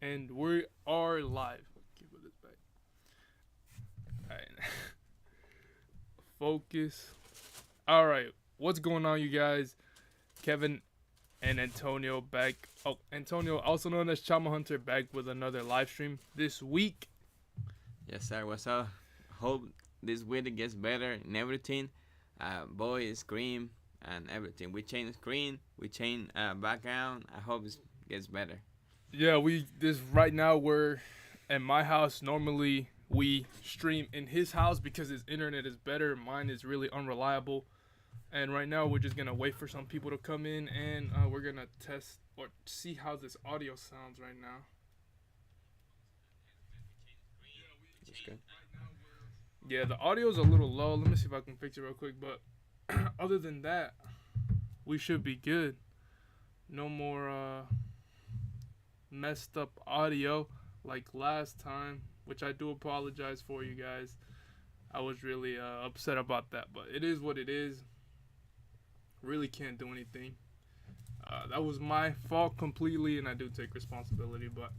And we are live. Okay, put this back. Alright. Focus. Alright. What's going on, you guys? Kevin and Antonio back. Oh, Antonio, also known as Chama Hunter, back with another live stream this week. Yes, sir. What's up? Hope this week gets better in everything. Voice, screen, and everything. We change screen, we change background. I hope it gets better. Yeah, right now we're at my house. Normally we stream in his house because his internet is better. Mine is really unreliable. And right now we're just gonna wait for some people to come in, and we're gonna test or see how this audio sounds right now. That's good. Yeah, the audio's a little low. Let me see if I can fix it real quick. But other than that, we should be good. No more messed up audio like last time, which I do apologize for, you guys. I was really upset about that, but it is what it is. Really can't do anything. That was my fault completely, and I do take responsibility. But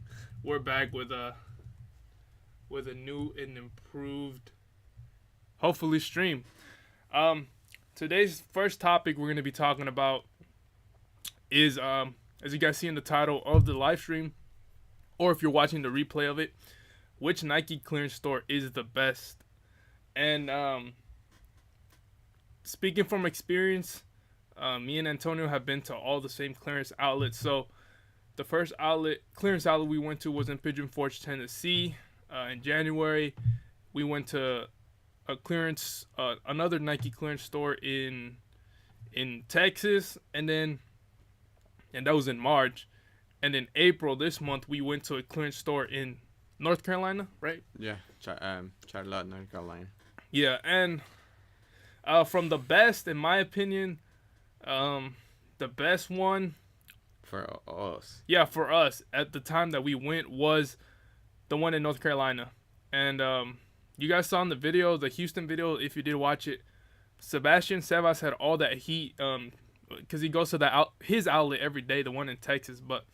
we're back with a new and improved, hopefully, stream. Today's first topic we're going to be talking about is, as you guys see in the title of the live stream, or if you're watching the replay of it, which Nike clearance store is the best. And speaking from experience, me and Antonio have been to all the same clearance outlets. So the first clearance outlet we went to was in Pigeon Forge, Tennessee. In January, we went to another Nike clearance store in Texas, and that was in March. And in April this month, we went to a clearance store in North Carolina, right? Yeah, Charlotte, North Carolina. Yeah, and from the best, in my opinion, the best one For us. yeah, for us at the time that we went was the one in North Carolina. And you guys saw in the video, the Houston video, if you did watch it, Sebastian Sebas had all that heat because he goes to his outlet every day, the one in Texas. But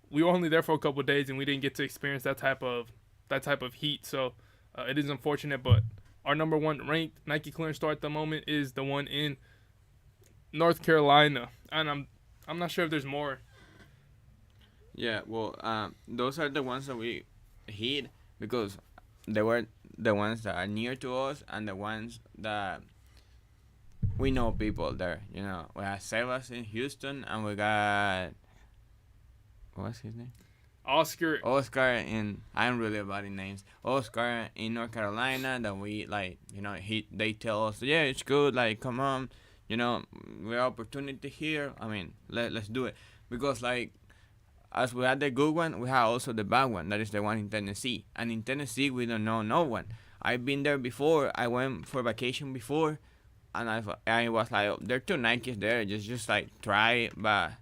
we were only there for a couple of days, and we didn't get to experience that type of heat. So it is unfortunate, but our number one ranked Nike clearance store at the moment is the one in North Carolina, and I'm not sure if there's more. Yeah, well, those are the ones that we hit because they were the ones that are near to us and the ones that we know people there. You know, we have Sebas in Houston and we got what's his name? Oscar. Oscar in I'm really bad in names. Oscar in North Carolina that we like, you know, they tell us, yeah, it's good, like come on, you know, we have opportunity here. I mean, let's do it. Because like as we had the good one, we have also the bad one. That is the one in Tennessee. And in Tennessee we don't know no one. I've been there before. I went for vacation before and I was like, oh, there are two Nikes there, just like try, but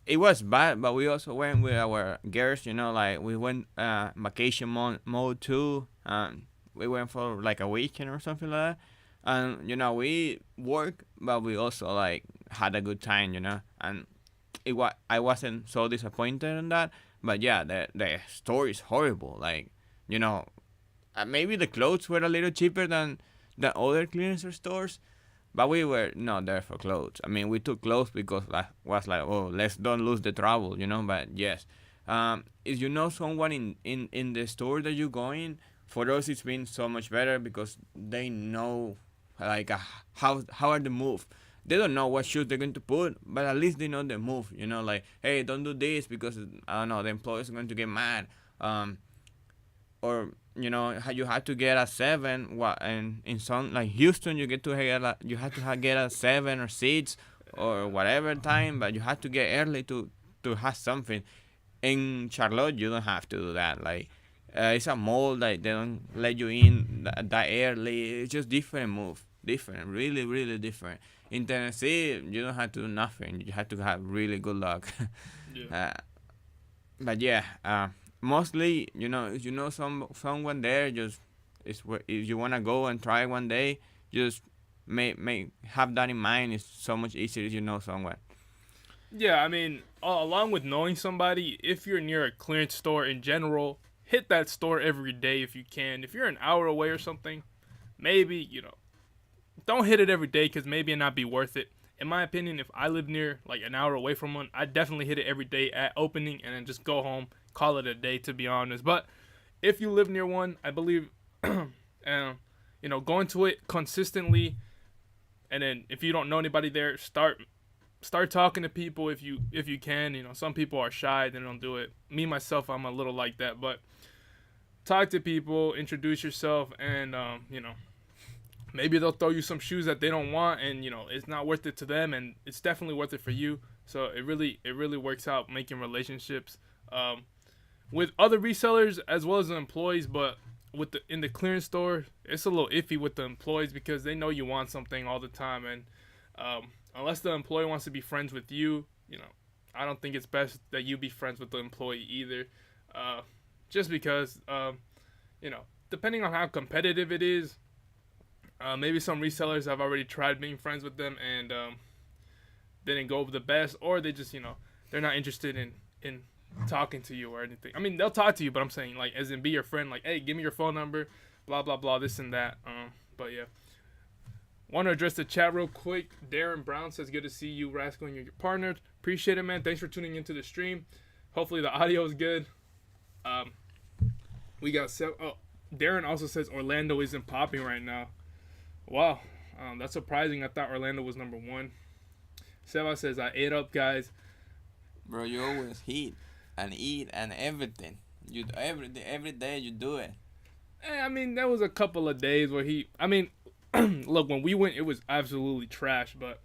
it was bad, but we also went with our girls, you know, like we went vacation mode too. We went for like a weekend or something like that. And, you know, we worked, but we also like had a good time, you know. And I wasn't so disappointed in that. But yeah, the store is horrible. Like, you know, maybe the clothes were a little cheaper than the other clearance stores. But we were not there for clothes. I mean, we took clothes because was like, oh, let's don't lose the trouble, you know. But yes, if you know someone in the store that you're going, for us it's been so much better because they know like how are the move. They don't know what shoes they're going to put, but at least they know the move. You know, like hey, don't do this because I don't know the employees are going to get mad. Or you know you have to get a 7 and in some like Houston you have to get a 7 or 6 or whatever time, but you have to get early to have something. In Charlotte you don't have to do that. Like it's a mall, like they don't let you in that early. It's just different move, different, really really different. In Tennessee you don't have to do nothing, you have to have really good luck. Yeah. uh, but yeah, mostly, you know, if you know someone there, just if you wanna go and try one day, just may have that in mind. It's so much easier if you know someone. Yeah, I mean, along with knowing somebody, if you're near a clearance store in general, hit that store every day if you can. If you're an hour away or something, maybe, don't hit it every day because maybe it not be worth it. In my opinion, if I live near like an hour away from one, I definitely hit it every day at opening and then just go home, call it a day, to be honest. But if you live near one, I believe, going to it consistently, and then if you don't know anybody there, start talking to people if you can. Some people are shy, they don't do it. Me myself, I'm a little like that, but talk to people, introduce yourself, and maybe they'll throw you some shoes that they don't want, and it's not worth it to them, and it's definitely worth it for you. So it really works out making relationships with other resellers as well as the employees. But in the clearance store, it's a little iffy with the employees because they know you want something all the time, and unless the employee wants to be friends with you, I don't think it's best that you be friends with the employee either. Just because, depending on how competitive it is, maybe some resellers have already tried being friends with them and didn't go over the best, or they just, they're not interested in talking to you or anything. I mean, they'll talk to you, but I'm saying, like, as in be your friend, like, hey, give me your phone number, blah, blah, blah, this and that. But yeah. Want to address the chat real quick. Darren Brown says, good to see you, Rascal, and your partner. Appreciate it, man. Thanks for tuning into the stream. Hopefully the audio is good. We got Darren also says Orlando isn't popping right now. Wow, that's surprising. I thought Orlando was number one. Seba says, I ate up, guys. Bro, you always eat and everything. You every day you do it. I mean, there was a couple of days where look, when we went, it was absolutely trash, but,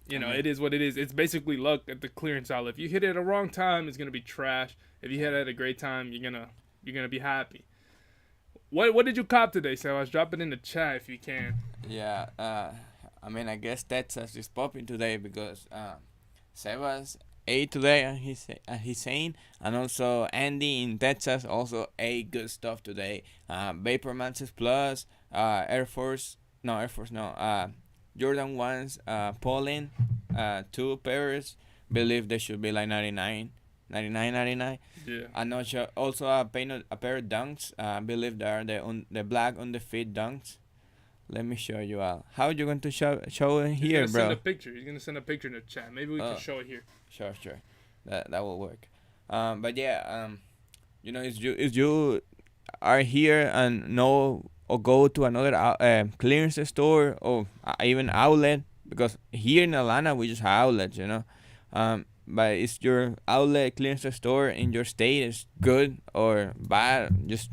it is what it is. It's basically luck at the clearance aisle. If you hit it at a wrong time, it's going to be trash. If you hit it at a great time, you're gonna be happy. What did you cop today, Sebas? Drop it in the chat if you can. Yeah, I guess Texas is popping today because Sebas ate today, and he's saying, and also Andy in Texas also ate good stuff today. Vapor Mantis Plus, Air Force, no, Jordan 1s, Pollen, 2 pairs. Believe they should be like 99. Yeah. And also a pair of dunks. I believe they are the black on the feet dunks. Let me show you out. How are you going to show it here, He's bro? send a picture. He's gonna send a picture in the chat. Maybe we can show it here. Sure. That will work. But yeah, if you are here and know or go to another clearance store or even outlet, because here in Atlanta we just have outlets, but is your outlet clearance store in your state is good or bad? Just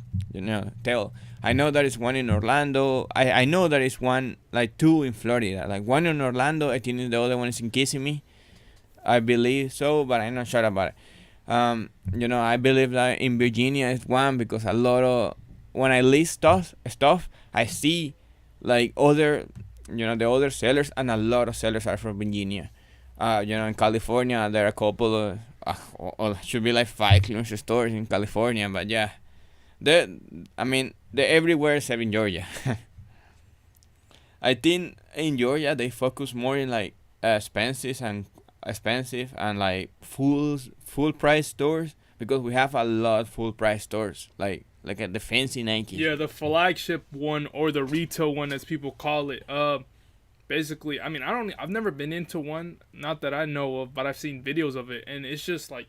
tell. I know there is one in Orlando. I know there is one, like 2 in Florida. Like one in Orlando, I think the other one is in Kissimmee. I believe so, but I'm not sure about it. I believe that in Virginia is one because a lot of when I list stuff, I see like other, the other sellers, and a lot of sellers are from Virginia. In California, there are a couple of, should be like 5 clearance stores in California, but yeah, they're everywhere except in Georgia. I think in Georgia they focus more in like expensive and like full price stores, because we have a lot of full price stores like at the fancy Nike. Yeah, the flagship one, or the retail one as people call it. Basically, I've never been into one, not that I know of, but I've seen videos of it, and it's just like,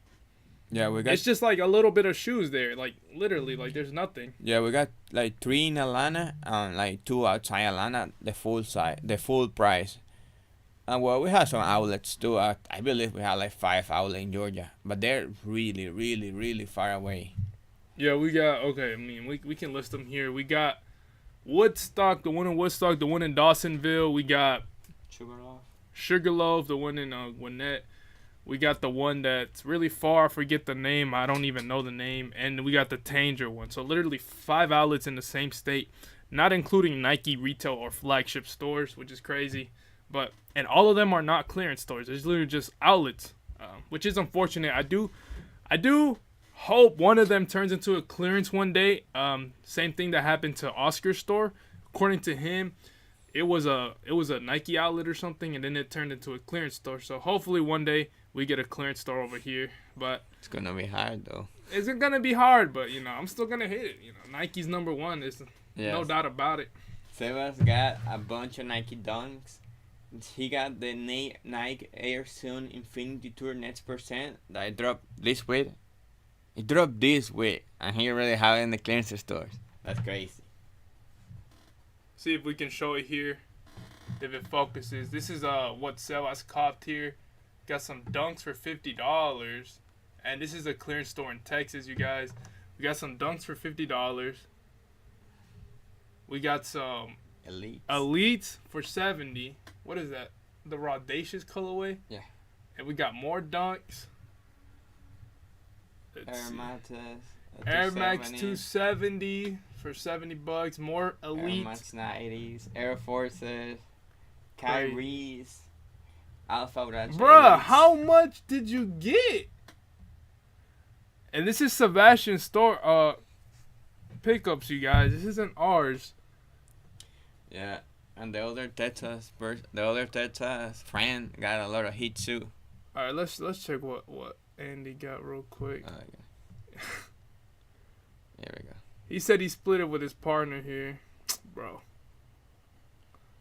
it's just like a little bit of shoes there, like literally, like there's nothing. Yeah, we got like 3 in Atlanta and like 2 outside Atlanta, the full price. And we have some outlets too. I believe we have like 5 outlets in Georgia, but they're really, really, really far away. Yeah, we got, we can list them here. We got Woodstock, the one in Woodstock, the one in Dawsonville. We got Sugarloaf, the one in Gwinnett. We got the one that's really far. I forget the name. I don't even know the name. And we got the Tanger one. So literally 5 outlets in the same state, not including Nike retail or flagship stores, which is crazy. And all of them are not clearance stores. It's literally just outlets, which is unfortunate. I do hope one of them turns into a clearance one day. Same thing that happened to Oscar's store. According to him, it was a Nike outlet or something, and then it turned into a clearance store. So hopefully one day we get a clearance store over here. But It's gonna be hard though. it's gonna be hard. But I'm still gonna hit it. Nike's number one. There's no Yes. doubt about it. Sebas got a bunch of Nike Dunks. He got the Nike Air Zoom Infinity Tour Next Percent that I dropped this week. He dropped this week, and he already have it in the clearance stores. That's crazy. See if we can show it here. If it focuses. This is what Sebas copped here. Got some Dunks for $50. And this is a clearance store in Texas, you guys. We got some Dunks for $50. We got some Elites for $70. What is that? The Audacious colorway? Yeah. And we got more Dunks. Air Max 270 for $70. More Elite. Air Max 90s. Air Forces. Kyrie's. Alpha Brad. Bruh, how much did you get? And this is Sebastian's store pickups, you guys. This isn't ours. Yeah, and the other Texas friend got a lot of heat too. All right, let's check what Andy got real quick. Okay. Here we go. He said he split it with his partner here, bro.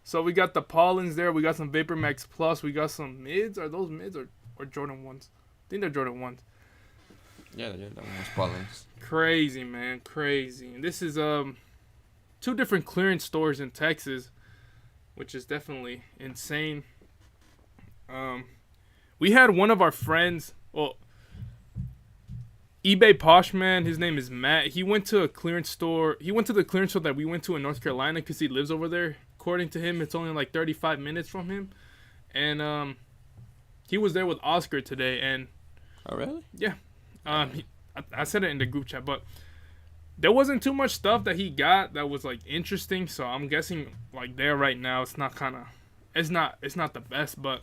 So we got the Pollens there. We got some Vapor Max Plus. We got some mids. Are those mids or Jordan 1s? I think they're Jordan 1s. Yeah, they're the ones Pollens. Crazy, man, crazy. And this is two different clearance stores in Texas, which is definitely insane. We had one of our friends, well, eBay Posh Man, his name is Matt. He went to a clearance store. He went to the clearance store that we went to in North Carolina because he lives over there. According to him, it's only like 35 minutes from him. And he was there with Oscar today. And oh, really? Yeah. I said it in the group chat, but there wasn't too much stuff that he got that was like interesting. So I'm guessing like there right now, it's not the best, but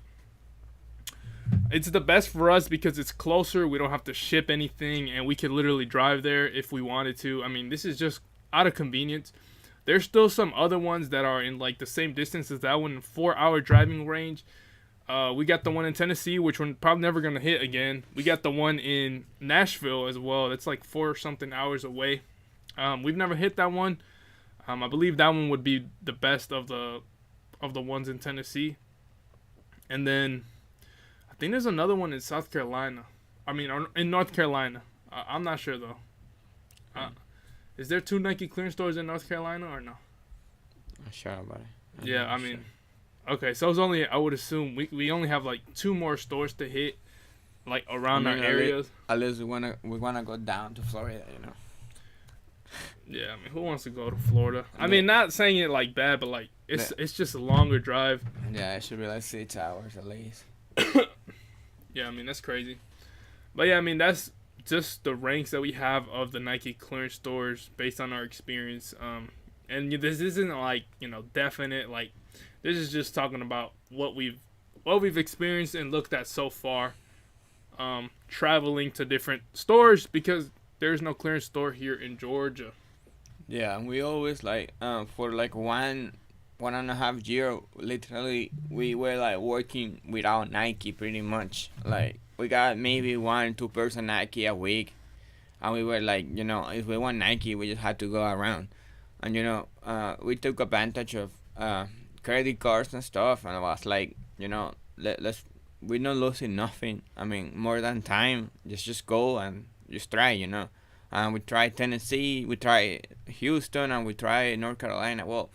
it's the best for us because it's closer. We don't have to ship anything, and we can literally drive there if we wanted to. I mean, this is just out of convenience. There's still some other ones that are in like the same distance as that one, 4-hour driving range. We got the one in Tennessee, which we're probably never gonna hit again. We got the one in Nashville as well. That's like 4-something hours away. We've never hit that one. I believe that one would be the best of the ones in Tennessee. And then I think there's another one in South Carolina. I mean, in North Carolina. I'm not sure though. Is there 2 Nike clearance stores in North Carolina or no? Not sure about it. Yeah, I mean, okay, so it's only, I would assume we only have like 2 more stores to hit, like around our areas. At least we wanna go down to Florida, you know. Yeah, I mean, who wants to go to Florida? I mean, not saying it like bad, but like it's just a longer drive. Yeah, it should be like 6 hours at least. Yeah, I mean that's crazy. But yeah, I mean that's just the ranks that we have of the Nike clearance stores based on our experience. And this isn't like definite. Like this is just talking about what we've experienced and looked at so far. Traveling to different stores because there's no clearance store here in Georgia. Yeah, and we always like for like one and a half year, literally we were like working without Nike pretty much. Like we got maybe 1-2 pairs of Nike a week, and we were like, if we want Nike, we just had to go around, and we took advantage of credit cards and stuff, and I was like, let's we're not losing nothing. I mean, more than time, just go and just try, And we tried Tennessee, we tried Houston, and we tried North Carolina. Well,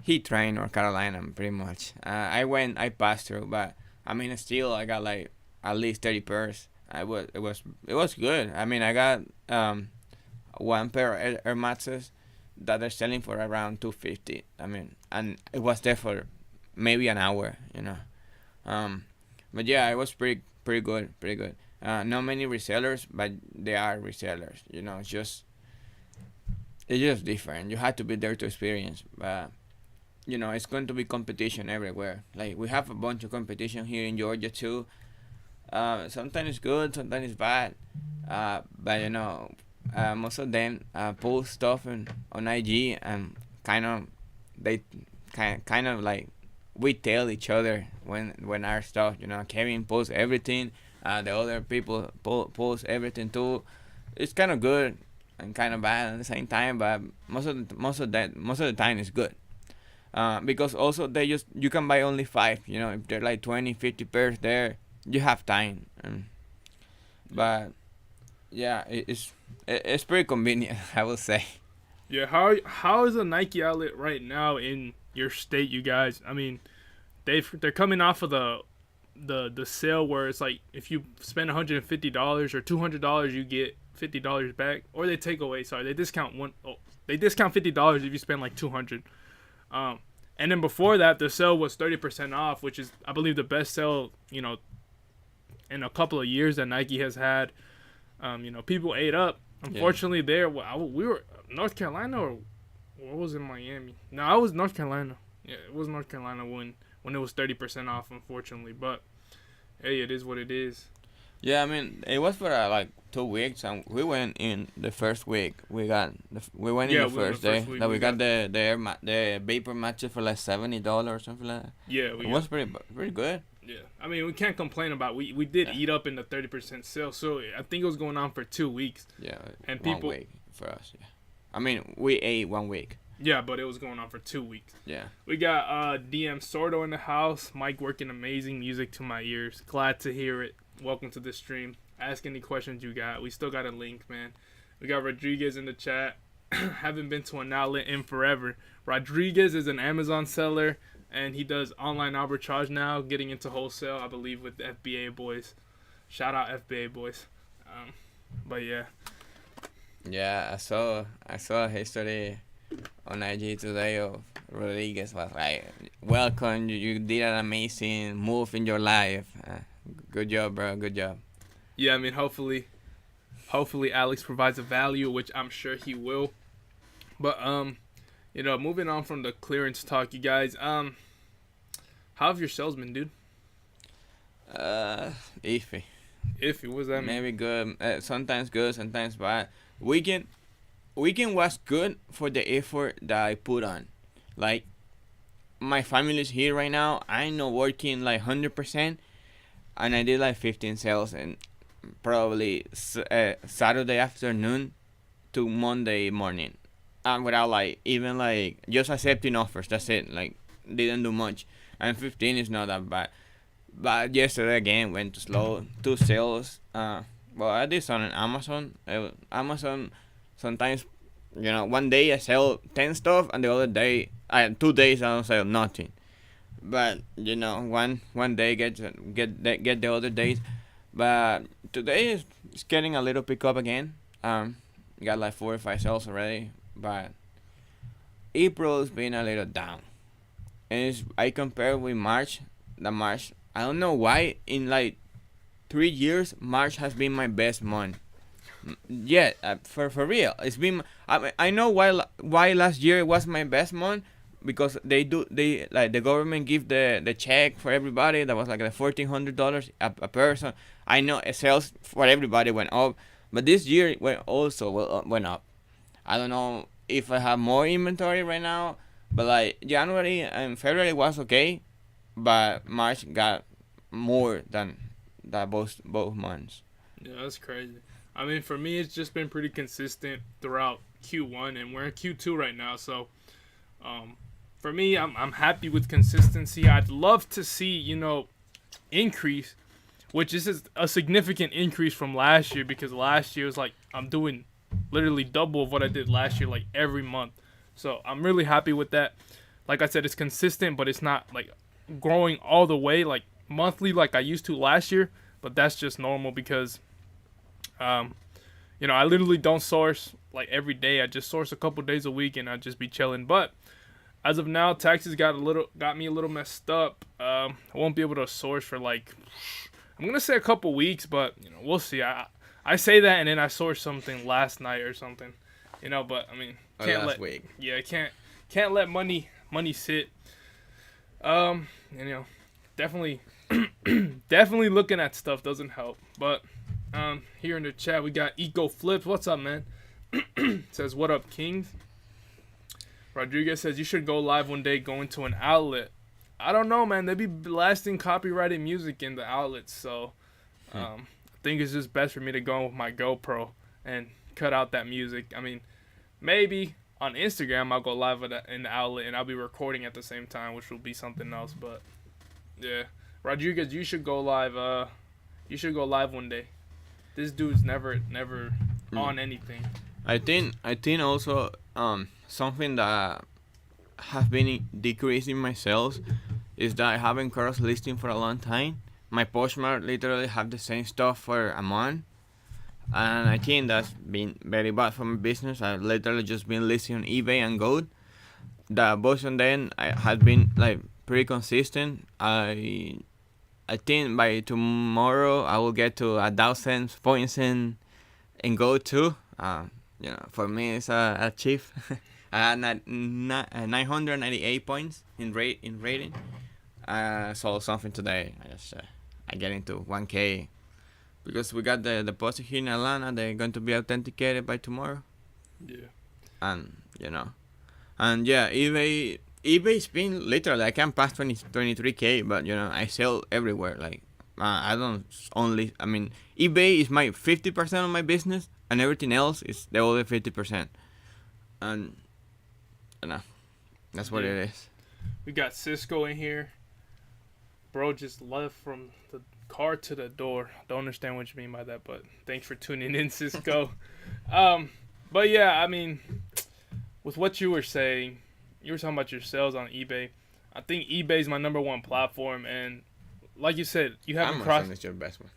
he tried North Carolina pretty much. I passed through, but I mean, still, I got like at least 30 pairs. It was good. I mean, I got 1 pair of Air Maxes that they're selling for around $250. I mean, and it was there for maybe an hour, But yeah, it was pretty good. Not many resellers, but they are resellers. It's just different. You have to be there to experience. But it's going to be competition everywhere. Like we have a bunch of competition here in Georgia too. Sometimes it's good, sometimes it's bad. But most of them post stuff on IG and kind of they kind of like we tell each other when our stuff. Kevin posts everything. The other people post everything too. It's kind of good and kind of bad at the same time, but most of the time it's good. Because also you can buy only 5. If they're like 20, 50 pairs there, you have time. But yeah, it's pretty convenient, I will say. Yeah, how is a Nike outlet right now in your state, you guys? I mean, they're coming off of the sale where it's like if you spend $150 or $200, you get $50 back, or they take away. Sorry, they discount $50 if you spend like $200. And then before that, the sale was 30% off, which is I believe the best sale in a couple of years that Nike has had. People ate up. Unfortunately, there we were North Carolina or was it Miami? No, I was North Carolina. Yeah, it was North Carolina when it was 30% off. Unfortunately, but hey, it is what it is. Yeah, I mean, it was for like 2 weeks, and we went in the first week. We went in the first day. That we got the vapor matches for like $70 or something like that. Yeah, it was pretty good. Yeah, I mean, we can't complain about it. We did eat up in the 30% sale, so I think it was going on for 2 weeks. Yeah, and 1 week for us. Yeah, I mean, we ate 1 week. Yeah, but it was going on for 2 weeks. Yeah. We got DM Sordo in the house. Mike working amazing music to my ears. Glad to hear it. Welcome to the stream. Ask any questions you got. We still got a link, man. We got Rodriguez in the chat. Haven't been to an outlet in forever. Rodriguez is an Amazon seller, and he does online arbitrage now, getting into wholesale, I believe, with the FBA boys. Shout out FBA boys. But yeah. Yeah, I saw a history on IG today of Rodriguez was like, welcome, you did an amazing move in your life. Good job, bro. Good job. Yeah, I mean, hopefully Alex provides a value, which I'm sure he will. But moving on from the clearance talk, you guys. How have your sales been, dude? Iffy. Iffy. What does that mean? Maybe good. Sometimes good. Sometimes bad. Weekend was good for the effort that I put on. Like, my family's here right now. I'm not working like 100%. And I did like 15 sales and probably Saturday afternoon to Monday morning. Without like even like just accepting offers. That's it. Like, didn't do much. And 15 is not that bad. But yesterday again went slow. 2 sales. Well, I did some on Amazon. Amazon sometimes, one day I sell 10 stuff and the other day, 2 days I don't sell nothing. But one day get the other days. But today is getting a little pick up again. Got like 4 or 5 sales already. But April's been a little down. And I compare with March. I don't know why in like 3 years March has been my best month. Yeah, for real. It's been. I know why last year was my best month. Because they like the government give the check for everybody that was like the $1,400 a person. I know sales for everybody went up, but this year went up. I don't know if I have more inventory right now, but like January and February was okay, but March got more than that both months. Yeah, that's crazy. I mean, for me, it's just been pretty consistent throughout Q1, and we're in Q2 right now, so. For me, I'm happy with consistency. I'd love to see, increase, which is a significant increase from last year because last year was like I'm doing literally double of what I did last year, like every month. So I'm really happy with that. Like I said, it's consistent, but it's not like growing all the way like monthly like I used to last year. But that's just normal because, I literally don't source like every day. I just source a couple days a week and I just be chilling. But as of now, taxes got me a little messed up. I won't be able to source for like, I'm gonna say a couple weeks, but we'll see. I say that and then I sourced something last night or something, But I mean, can't let money sit. Definitely, definitely looking at stuff doesn't help. But here in the chat we got Eco Flips. What's up, man? Says what up, Kings. Rodriguez says you should go live one day going to an outlet. I don't know, man. They be blasting copyrighted music in the outlets, so I think it's just best for me to go with my GoPro and cut out that music. I mean, maybe on Instagram I'll go live in the outlet and I'll be recording at the same time, which will be something else. But yeah, Rodriguez, you should go live. You should go live one day. This dude's never on anything. I think also something that have been decreasing my sales is that I haven't cross listing for a long time. My Poshmark literally have the same stuff for a month, and I think that's been very bad for my business. I've literally just been listing on eBay and Gold. The Boston then I had been like pretty consistent. I think by tomorrow I will get to 1,000 points in Gold too. For me it's a chief. I had 998 points in rating. Saw something today. I get into 1K because we got the deposit here in Atlanta. They're going to be authenticated by tomorrow. Yeah. And eBay's been literally I can pass 23K, but I sell everywhere. Like I don't only. I mean, eBay is my 50% of my business, and everything else is the other 50%. And that's what it is. We got Cisco in here. Bro just left from the car to the door. Don't understand what you mean by that, but thanks for tuning in, Cisco. But yeah, I mean, with what you were saying, you were talking about your sales on eBay. I think eBay is my number one platform, and like you said, you haven't crossed. Amazon is your best one.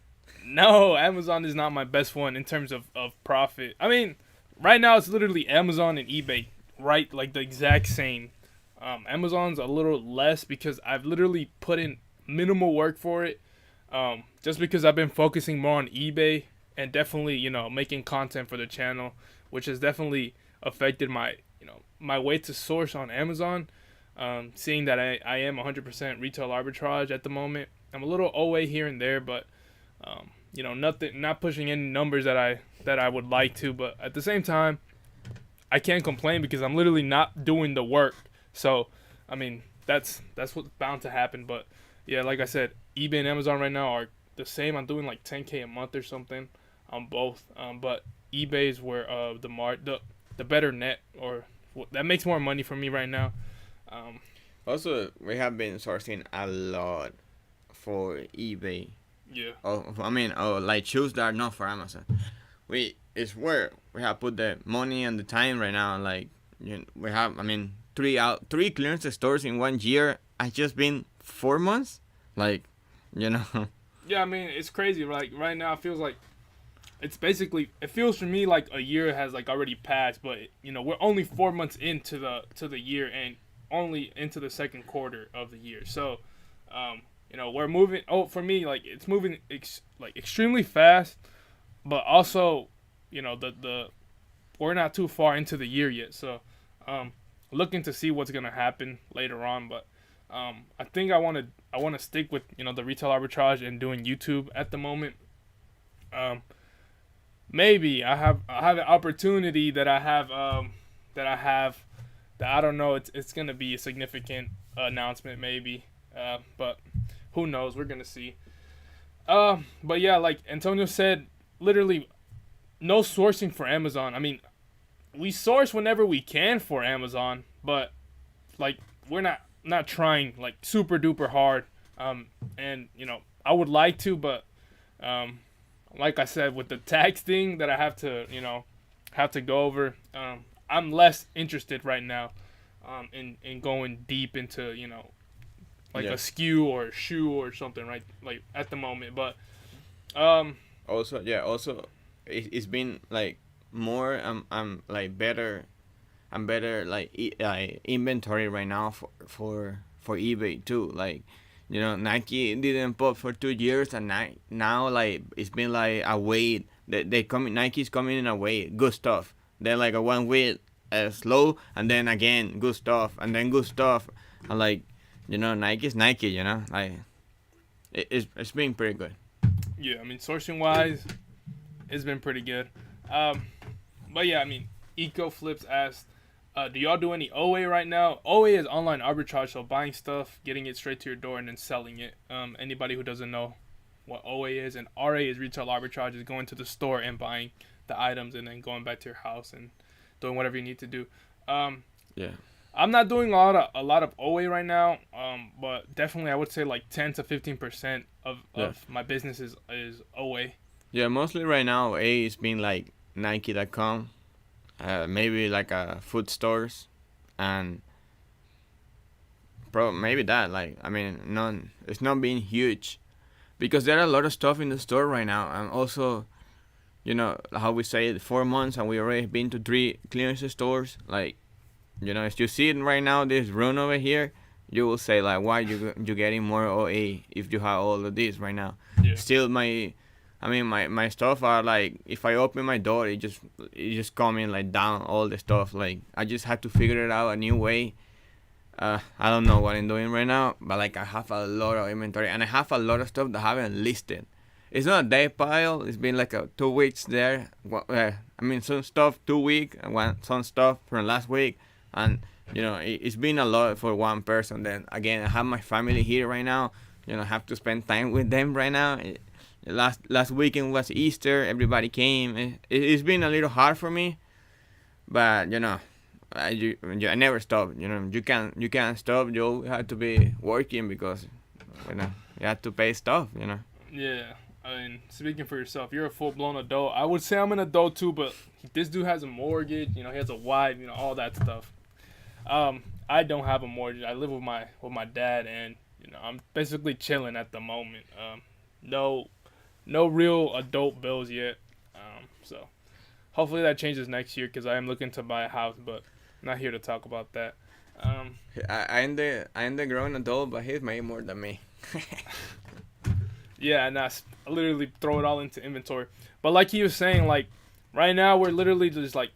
No, Amazon is not my best one in terms of profit. I mean, right now it's literally Amazon and eBay, right? Like the exact same. Amazon's a little less because I've literally put in minimal work for it. Just because I've been focusing more on eBay and definitely, making content for the channel, which has definitely affected my way to source on Amazon. Seeing that I am 100% retail arbitrage at the moment. I'm a little OA here and there, but not pushing any numbers that I would like to, but at the same time, I can't complain because I'm literally not doing the work. So, I mean, that's what's bound to happen. But yeah, like I said, eBay and Amazon right now are the same. I'm doing like 10K a month or something on both. But eBay is where the better net, or that makes more money for me right now. Also, we have been sourcing a lot for eBay. Yeah. Like shoes that are not for Amazon. It's where we have put the money and the time right now. Like we have, three clearance stores in 1 year. I just been 4 months. Like, Yeah, I mean, it's crazy. Like right now, it feels like it feels for me like a year has like already passed. But we're only 4 months into the year and only into the second quarter of the year. So, we're moving. Oh, for me, like it's moving extremely fast, but also, we're not too far into the year yet. So, looking to see what's gonna happen later on. But I think I want to stick with the retail arbitrage and doing YouTube at the moment. Maybe I have an opportunity that I don't know. It's gonna be a significant announcement maybe, but who knows? We're gonna see. But yeah, like Antonio said, literally no sourcing for Amazon. I mean, we source whenever we can for Amazon, but like we're not trying like super duper hard. And I would like to, but like I said, with the tax thing that I have to go over, I'm less interested right now in going deep into a SKU or a shoe or something, right? Like at the moment, but also it's been like more I'm like better like inventory right now for eBay too. Like Nike didn't pop for 2 years, and now like it's been like a wait. Nike's coming in a wave, good stuff. Then like a 1 week slow, and then again good stuff, and then good stuff. And like Nike's Nike. Like it's been pretty good. Yeah, I mean sourcing wise, it's been pretty good. But yeah, I mean EcoFlips asked, Do y'all do any OA right now? OA is online arbitrage, so buying stuff, getting it straight to your door, and then selling it. Anybody who doesn't know what OA is, and RA is retail arbitrage, is going to the store and buying the items and then going back to your house and doing whatever you need to do. Yeah. I'm not doing a lot of OA right now, but definitely I would say like 10 to 15% of my business is OA. Yeah, mostly right now, A is being like Nike.com, maybe like food stores, and maybe that. Like, I mean, none. It's not being huge, because there are a lot of stuff in the store right now, and also, how we say it, 4 months, and we already been to 3 clearance stores. Like, if you see it right now, this run over here, you will say like, why you getting more OA if you have all of this right now? Yeah. Still, my stuff are like, if I open my door, it just coming like down all the stuff. Like, I just have to figure it out a new way. I don't know what I'm doing right now, but like, I have a lot of inventory, and I have a lot of stuff that I haven't listed. It's not a day pile. It's been like 2 weeks there. Some stuff 2 weeks, and some stuff from last week, and it's been a lot for one person. Then again, I have my family here right now. I have to spend time with them right now. Last weekend was Easter. Everybody came. It's been a little hard for me, but I never stop. You can't stop. You have to be working because you have to pay stuff. Yeah. I mean, speaking for yourself, you're a full-blown adult. I would say I'm an adult too, but this dude has a mortgage. He has a wife. All that stuff. I don't have a mortgage. I live with my dad, and I'm basically chilling at the moment. No real adult bills yet. So hopefully that changes next year, because I am looking to buy a house, but I'm not here to talk about that. I'm the grown adult, but he's made more than me. Yeah, and I literally throw it all into inventory. But like he was saying, like right now we're literally just like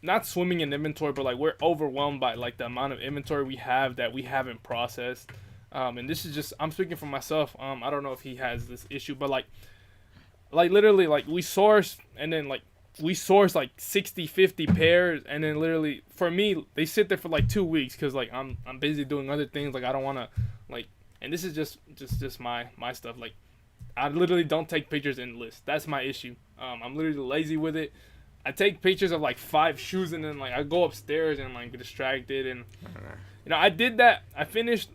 not swimming in inventory, but like we're overwhelmed by like the amount of inventory we have that we haven't processed. And this is just, I'm speaking for myself. I don't know if he has this issue, but like literally, like we source like 60, 50 pairs, and then literally for me they sit there for like 2 weeks, because like I'm busy doing other things. Like I don't want to like, and this is just my stuff. Like I literally don't take pictures in lists. That's my issue. I'm literally lazy with it. I take pictures of like 5 shoes, and then like I go upstairs and like get distracted, and I did that. I finished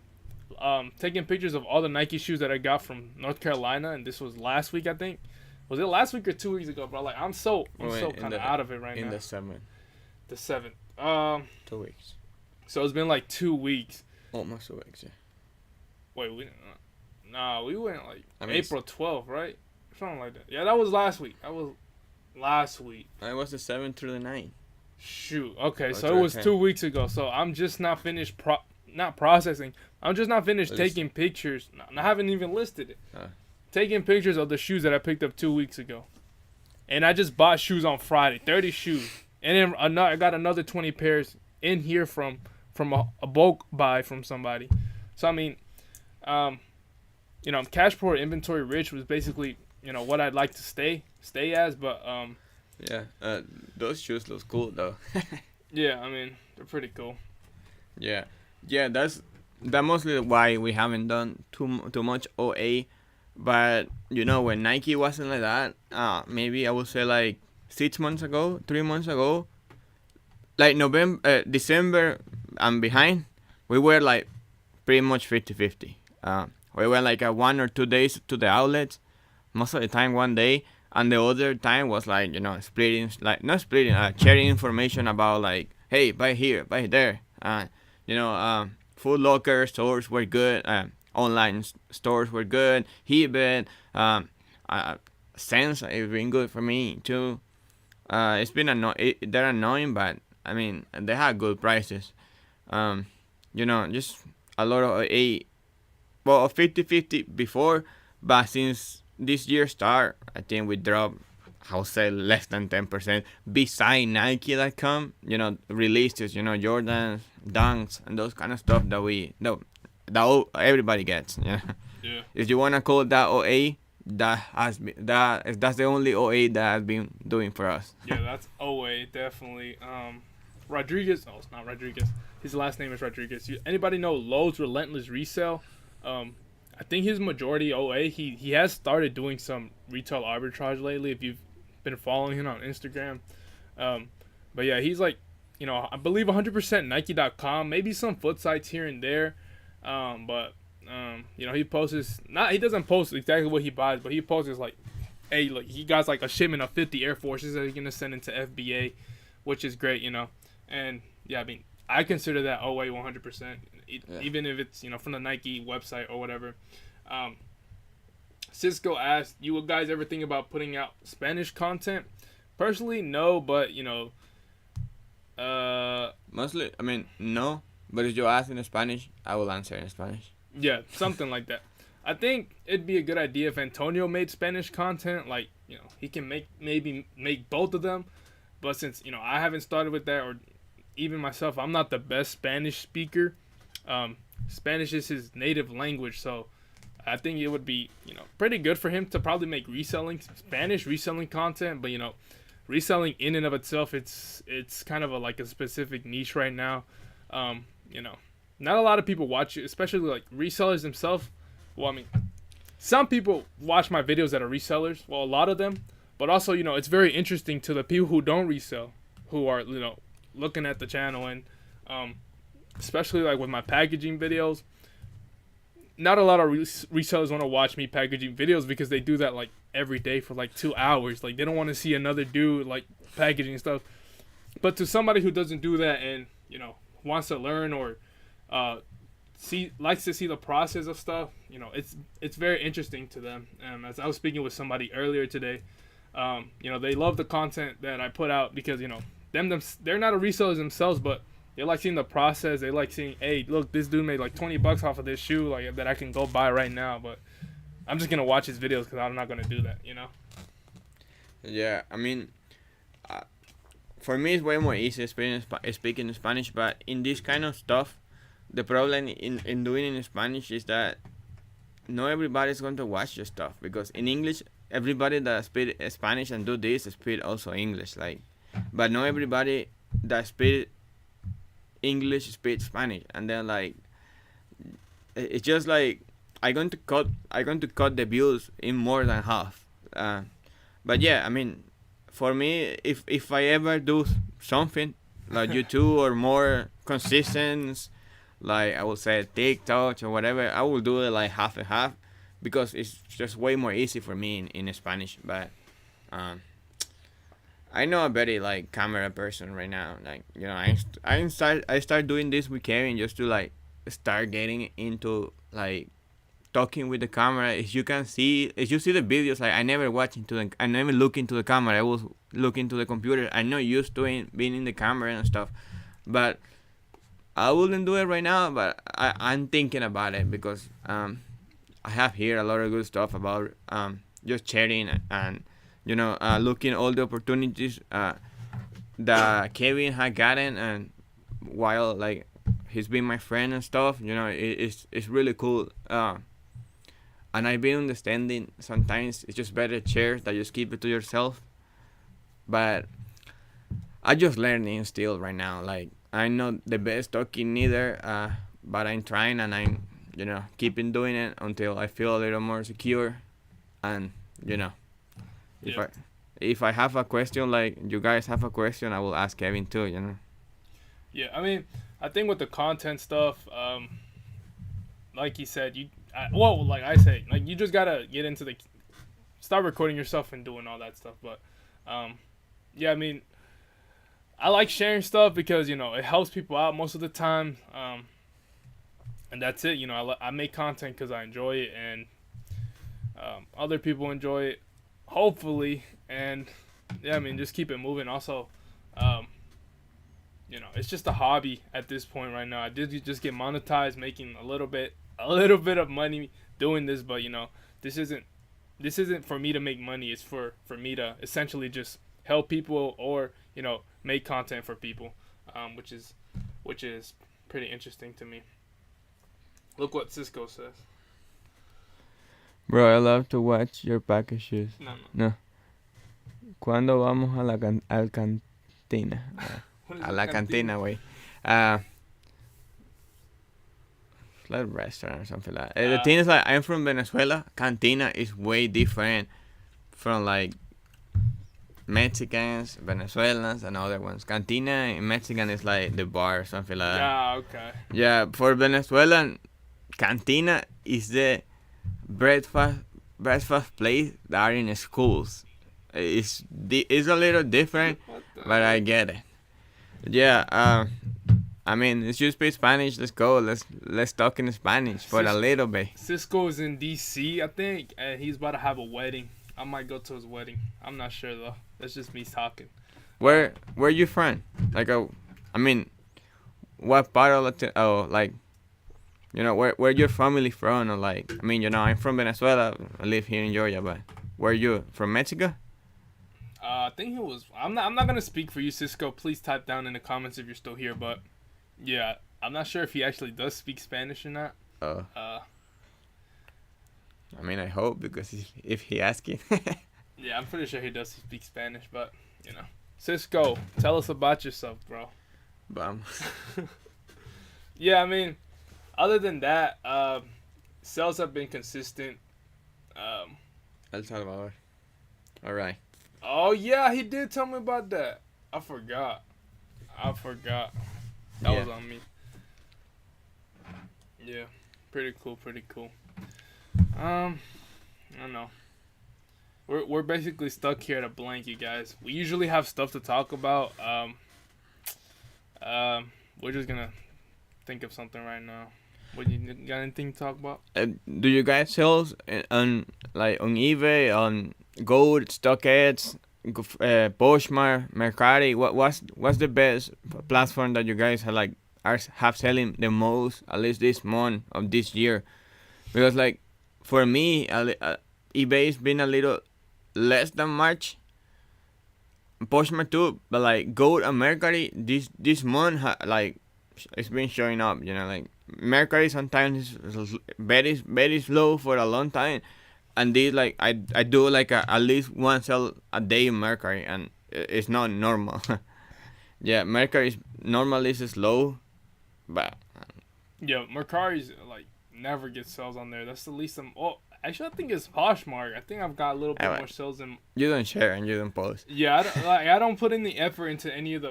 taking pictures of all the Nike shoes that I got from North Carolina, and this was last week, I think. Was it last week or 2 weeks ago, bro? Like I'm so kind of out of it right now. In the 7th. The 7th. 2 weeks. So it's been like 2 weeks. Almost 2 weeks, yeah. Wait, we went like April 12th, right? Something like that. Yeah, that was last week. It was the 7th through the 9th. Shoot. Okay, so it was 2 weeks ago. So I'm just not finished not processing. I'm just not finished taking pictures. I haven't even listed it. Taking pictures of the shoes that I picked up 2 weeks ago. And I just bought shoes on Friday. 30 shoes. And then I got another 20 pairs in here from a bulk buy from somebody. So, I mean, cash poor, inventory rich was basically, what I'd like to stay as. But, yeah, those shoes look cool, though. Yeah, I mean, they're pretty cool. Yeah, that's mostly why we haven't done too much OA. But when Nike wasn't like that, maybe I would say like 3 months ago, like December and behind, we were like pretty much 50-50. We went like 1 or 2 days to the outlets, most of the time 1 day, and the other time was like sharing information about like, hey, buy here, buy there. Food Locker stores were good. Online stores were good. eBay, Sense has been good for me too. It's been they're annoying, but I mean they have good prices. Just a lot of 50-50 before, but since this year start, I think we dropped, I would say, less than 10%. Beside Nike.com, releases, Jordans, Dunks, and those kind of stuff that everybody gets. Yeah. If you wanna call that OA, that's the only OA that has been doing for us. Yeah, that's OA definitely. Rodriguez. Oh, it's not Rodriguez. His last name is Rodriguez. Anybody know Lowe's Relentless Resale? I think his majority OA. He has started doing some retail arbitrage lately. If you've been following him on Instagram, but yeah, he's like, I believe 100% Nike.com. Maybe some foot sites here and there, but he posts not. He doesn't post exactly what he buys, but he posts like, hey, look, he got like a shipment of 50 Air Forces that he's gonna send into FBA, which is great, And yeah, I mean, I consider that OA 100%, even if it's from the Nike website or whatever. Cisco asked, "You guys ever think about putting out Spanish content?" Personally, no, but mostly, I mean, no. But if you ask in Spanish, I will answer in Spanish. Yeah, something like that. I think it'd be a good idea if Antonio made Spanish content. Like, he can maybe make both of them. But since I haven't started with that, or even myself, I'm not the best Spanish speaker. Spanish is his native language, so I think it would be pretty good for him to probably make Spanish reselling content. But reselling in and of itself, it's kind of a specific niche right now. Not a lot of people watch it, especially like resellers themselves. Well, I mean, some people watch my videos that are resellers. Well, a lot of them. But also, it's very interesting to the people who don't resell, who are, looking at the channel. And especially like with my packaging videos, not a lot of resellers want to watch me packaging videos because they do that like every day for like 2 hours. Like, they don't want to see another dude like packaging stuff. But to somebody who doesn't do that and, wants to learn or likes to see the process of stuff, it's very interesting to them. As I was speaking with somebody earlier today, they love the content that I put out because they're not a reseller themselves, but they like seeing the process. They like seeing, hey, look, this dude made like $20 off of this shoe, like that I can go buy right now. But I'm just gonna watch his videos because I'm not gonna do that, Yeah, I mean, for me it's way more easy speaking Spanish, but in this kind of stuff, the problem in doing in Spanish is that not everybody's going to watch your stuff, because in English, everybody that speak Spanish and do this speak also English, like, but not everybody that speak English speaks Spanish, and then like it's just like I'm going to cut the views in more than half. But yeah, I mean, for me, if I ever do something like YouTube or more consistent, like I would say TikTok or whatever, I will do it like half and half, because it's just way more easy for me in Spanish. But I know a very like camera person right now. Like, I start doing this with Kevin just to like start getting into like talking with the camera. If you see the videos, like I never look into the camera. I will look into the computer. I'm not used to being in the camera and stuff, but I wouldn't do it right now. But I'm thinking about it because I have here a lot of good stuff about just chatting and looking all the opportunities that Kevin had gotten, and while like he's been my friend and stuff, it's really cool. And I've been understanding sometimes it's just better share that just keep it to yourself. But I just learning still right now. Like, I'm not the best talking neither, but I'm trying, and I'm keeping doing it until I feel a little more secure. And if I have a question, like you guys have a question, I will ask Kevin too. Yeah, I mean, I think with the content stuff, like he said, like I say, like you just gotta get into start recording yourself and doing all that stuff. But yeah, I mean, I like sharing stuff because it helps people out most of the time, and that's it. I make content because I enjoy it, and other people enjoy it, hopefully. And yeah, I mean, just keep it moving. Also, it's just a hobby at this point right now. I did just get monetized, making a little bit of money doing this, but this isn't for me to make money. It's for me to essentially just help people or make content for people, which is pretty interesting to me. Look what Cisco says. Bro, I love to watch your packages. No. ¿Cuándo vamos a la cantina? What is A a la cantina? cantina way. Uh, like a restaurant or something like that. The thing is, like, I'm from Venezuela. Cantina is way different from like Mexicans, Venezuelans, and other ones. Cantina in Mexican is like the bar or something like that. Yeah, okay. Yeah, for Venezuelan, cantina is the breakfast place that are in schools. It's a little different, What the but I heck? get it. Yeah. I mean, if you speak Spanish, let's go. Let's talk in Spanish for a little bit. Cisco is in DC, I think, and he's about to have a wedding. I might go to his wedding. I'm not sure though. That's just me talking. Where you from? Like, I mean, what part of like, where your family from? Or like, I mean, I'm from Venezuela. I live here in Georgia, but where you from? Mexico? I think he was. I'm not. I'm not gonna speak for you, Cisco. Please type down in the comments if you're still here. But yeah, I'm not sure if he actually does speak Spanish or not. Oh, Uh, I mean, I hope, because if he asking. yeah, I'm pretty sure he does speak Spanish. But Cisco, tell us about yourself, bro. Bam. Yeah, I mean, other than that, sales have been consistent. El Salvador. All right. Oh yeah, he did tell me about that. I forgot. That Yeah. was on me. Yeah, pretty cool. I don't know. We're basically stuck here at a blank, you guys. We usually have stuff to talk about. We're just gonna think of something right now. What, you got anything to talk about? Do you guys sell on eBay, on Gold, StockX, Poshmark, Mercari? What's the best platform that you guys have selling the most, at least this month of this year? Because like for me, eBay's been a little less than March. Poshmark too, but like Gold and Mercari this month it's been showing up. Like Mercari sometimes is very slow for a long time, and this like I do like at least one sell a day in Mercari, and it's not normal. Yeah, Mercari is normally is slow, but Yeah, Mercari's like never gets sales on there. That's the least. Actually, I think it's Poshmark. I think I've got a little bit more sales than. you don't share and you don't post. Yeah, I don't put any effort into any of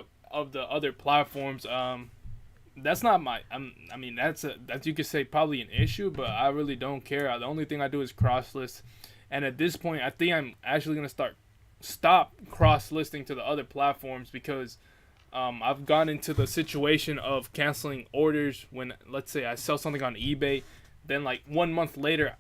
the other platforms. That's not my. I mean, that's you could say probably an issue, but I really don't care. The only thing I do is cross list, and at this point, I think I'm actually gonna stop cross listing to the other platforms because I've gone into the situation of canceling orders when, let's say, I sell something on eBay, then like 1 month later,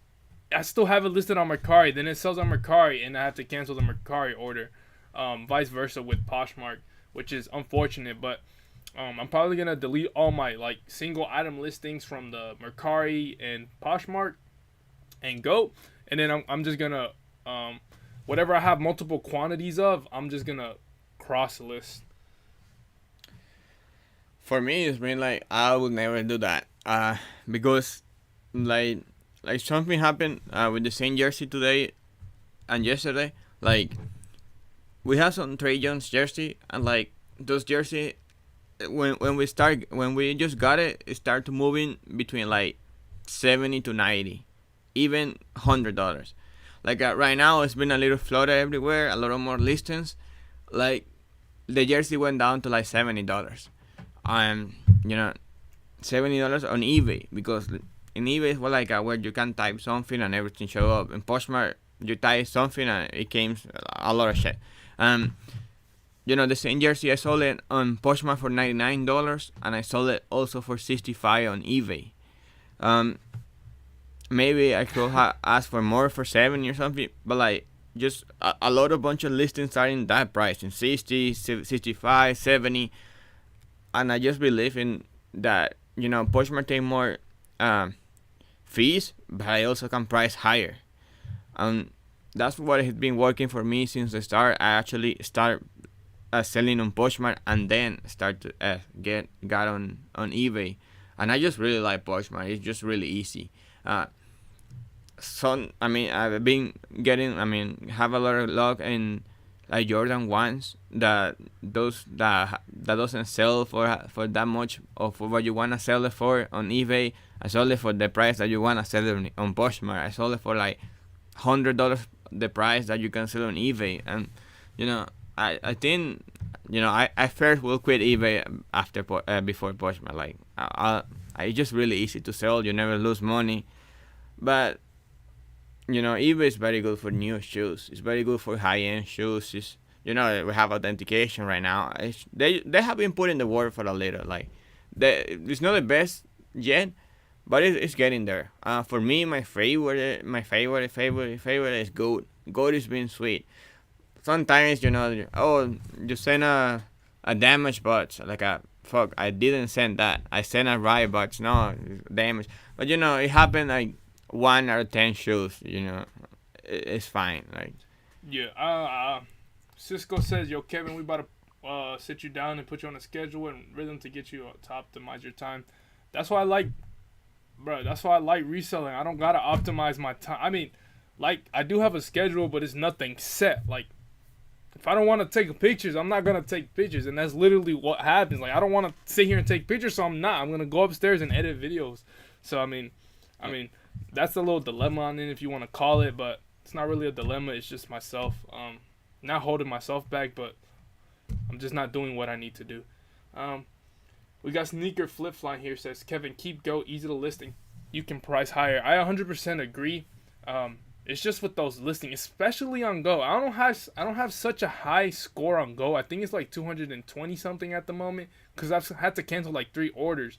I still have it listed on Mercari, then it sells on Mercari, and I have to cancel the Mercari order. Vice versa with Poshmark, which is unfortunate, but I'm probably gonna delete all my like single item listings from the Mercari and Poshmark and Go, and then I'm just gonna whatever I have multiple quantities of, I'm just gonna cross list. For me, it's been like I would never do that. Because like something happened with the same jersey today and yesterday. Like we have some Trey Jones jersey, and like those jersey, when we just got it start to moving between like 70 to 90, even $100. Like right now, it's been a little flooded everywhere, a lot of more listings. Like the jersey went down to like $70. $70 on eBay, because in eBay it's like where you can type something and everything show up. In Poshmark, you type something and it came a lot of shit. The same jersey I sold it on Poshmark for $99, and I sold it also for $65 on eBay. Maybe I could ask for more, for $70 or something, but like just a lot of bunch of listings are in that price, in 60, 65, 70, and I just believe in that. Poshmark take more fees, but I also can price higher. That's what has been working for me since the start. I actually start selling on Poshmark and then start to got on eBay, and I just really like Poshmark. It's just really easy. I've been getting. Have a lot of luck in like Jordan ones that those that doesn't sell for that much or for what you wanna sell it for on eBay. I sold it for the price that you wanna sell it on Poshmark. I sold it for like $100 the price that you can sell on eBay. And you know, I think I first will quit eBay after before Poshmark. Like it's just really easy to sell. You never lose money, but eBay is very good for new shoes. It's very good for high end shoes. We have authentication right now. They have been putting the work for a little. Like it's not the best yet, but it's getting there. For me, my favorite is gold. Gold is being sweet. Sometimes you send a damaged box, like a fuck. I didn't send that. I sent a right box. No, damaged. But it happened like 1 out of 10 shoes. It's fine. Like yeah. Cisco says, "Yo, Kevin, we about to sit you down and put you on a schedule and rhythm to get you to optimize your time." That's why I like, bro. That's why I like reselling. I don't gotta optimize my time. I mean, like I do have a schedule, but it's nothing set. Like if I don't want to take pictures, I'm not gonna take pictures, and that's literally what happens. Like I don't want to sit here and take pictures, so I'm not. I'm gonna go upstairs and edit videos. So I mean, that's a little dilemma on it if you want to call it, but it's not really a dilemma. It's just myself, not holding myself back, but I'm just not doing what I need to do. We got Sneaker Flip Flying here says, Kevin, keep Go easy to list and you can price higher. I 100% agree. It's just with those listings, especially on Go. I don't have such a high score on Go. I think it's like 220 something at the moment because I've had to cancel like 3 orders.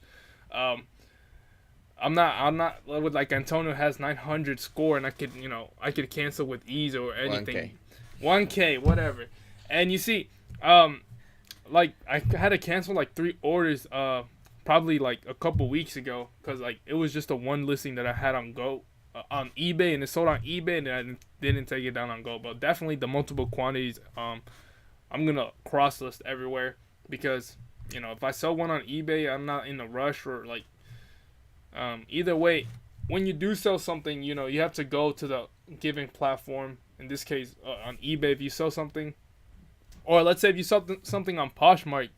I'm not with like Antonio has 900 score and I could cancel with ease or anything. 1K, whatever. And you see, like I had to cancel like 3 orders probably like a couple weeks ago because like it was just a one listing that I had on Go on eBay and it sold on eBay and I didn't take it down on Go. But definitely the multiple quantities, I'm gonna cross list everywhere because if I sell one on eBay, I'm not in a rush or like either way. When you do sell something, you have to go to the given platform. In this case, on eBay, if you sell something, or let's say if you sell something on Poshmark,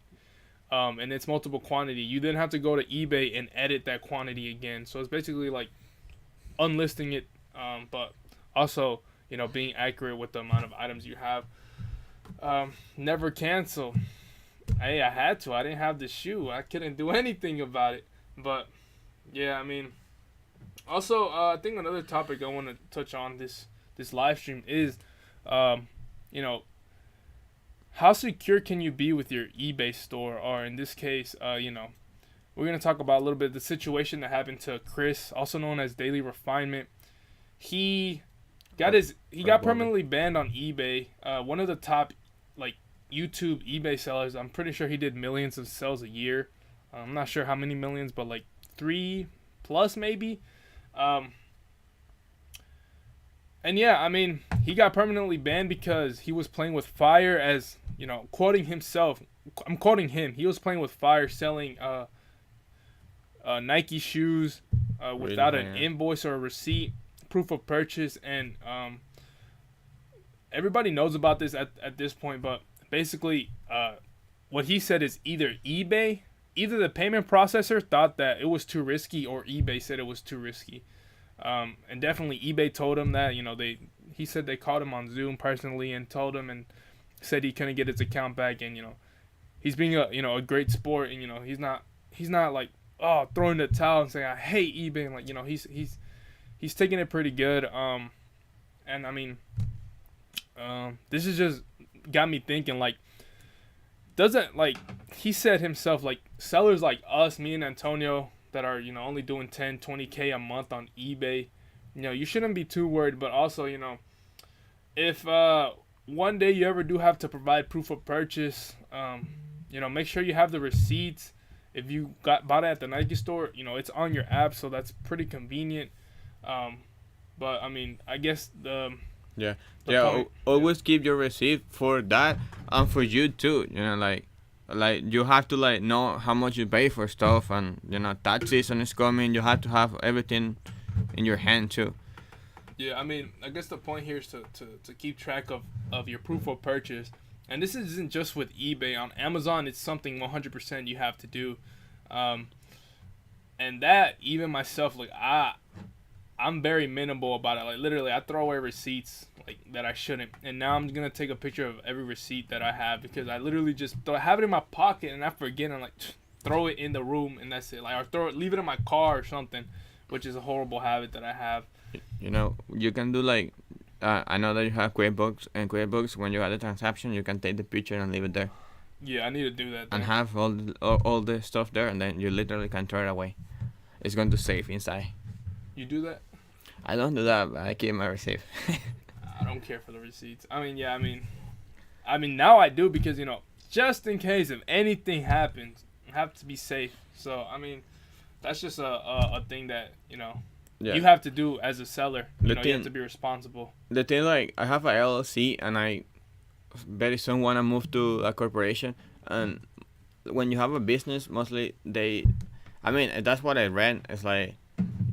and it's multiple quantity, you then have to go to eBay and edit that quantity again. So it's basically like unlisting it, but also being accurate with the amount of items you have. Never cancel. Hey, I had to. I didn't have the shoe. I couldn't do anything about it. But yeah, I mean, also I think another topic I want to touch on this live stream is, how secure can you be with your eBay store? Or in this case, we're going to talk about a little bit of the situation that happened to Chris, also known as Daily Refinement. He got permanently banned on eBay. One of the top like YouTube eBay sellers. I'm pretty sure he did millions of sales a year. I'm not sure how many millions, but like 3+ maybe. And yeah, I mean, he got permanently banned because he was playing with fire as, quoting himself. I'm quoting him. He was playing with fire, selling Nike shoes without an invoice or a receipt, proof of purchase. And everybody knows about this at this point. But basically, what he said is either the payment processor thought that it was too risky or eBay said it was too risky. And definitely eBay told him that, he said they called him on Zoom personally and told him and said he couldn't get his account back. And, he's being a great sport and, he's not like, throwing the towel and saying, I hate eBay. And like, he's taking it pretty good. And I mean, this is just got me thinking like, doesn't like, he said himself, like sellers like us, me and Antonio, that are only doing 10, 20K a month on eBay, you shouldn't be too worried. But also, if one day you ever do have to provide proof of purchase, make sure you have the receipts. If you bought it at the Nike store, it's on your app, so that's pretty convenient. But I mean, I guess always keep your receipt for that and for you too. Like you have to like know how much you pay for stuff, and tax season is coming. You have to have everything in your hand too. Yeah, I mean, I guess the point here is to keep track of your proof of purchase. And this isn't just with eBay. On Amazon, it's something 100% you have to do. Um, and that, even myself, like, I'm very minimal about it. Like, literally, I throw away receipts like that I shouldn't. And now I'm going to take a picture of every receipt that I have because I literally just have it in my pocket and I forget. And I'm like, throw it in the room and that's it. Like, or leave it in my car or something, which is a horrible habit that I have. You know, you can do like, I know that you have QuickBooks, and QuickBooks, when you add the transaction, you can take the picture and leave it there. Yeah, I need to do that. And have all the stuff there, and then you literally can throw it away. It's going to save inside. You do that? I don't do that, but I keep my receipt. I don't care for the receipts. I mean, yeah, I mean now I do because, you know, just in case if anything happens, I have to be safe. So, I mean, that's just a thing that, you know, you have to do as a seller. You have to be responsible. The thing, like, I have a LLC, and I very soon want to move to a corporation. And when you have a business, mostly that's what I read. It's like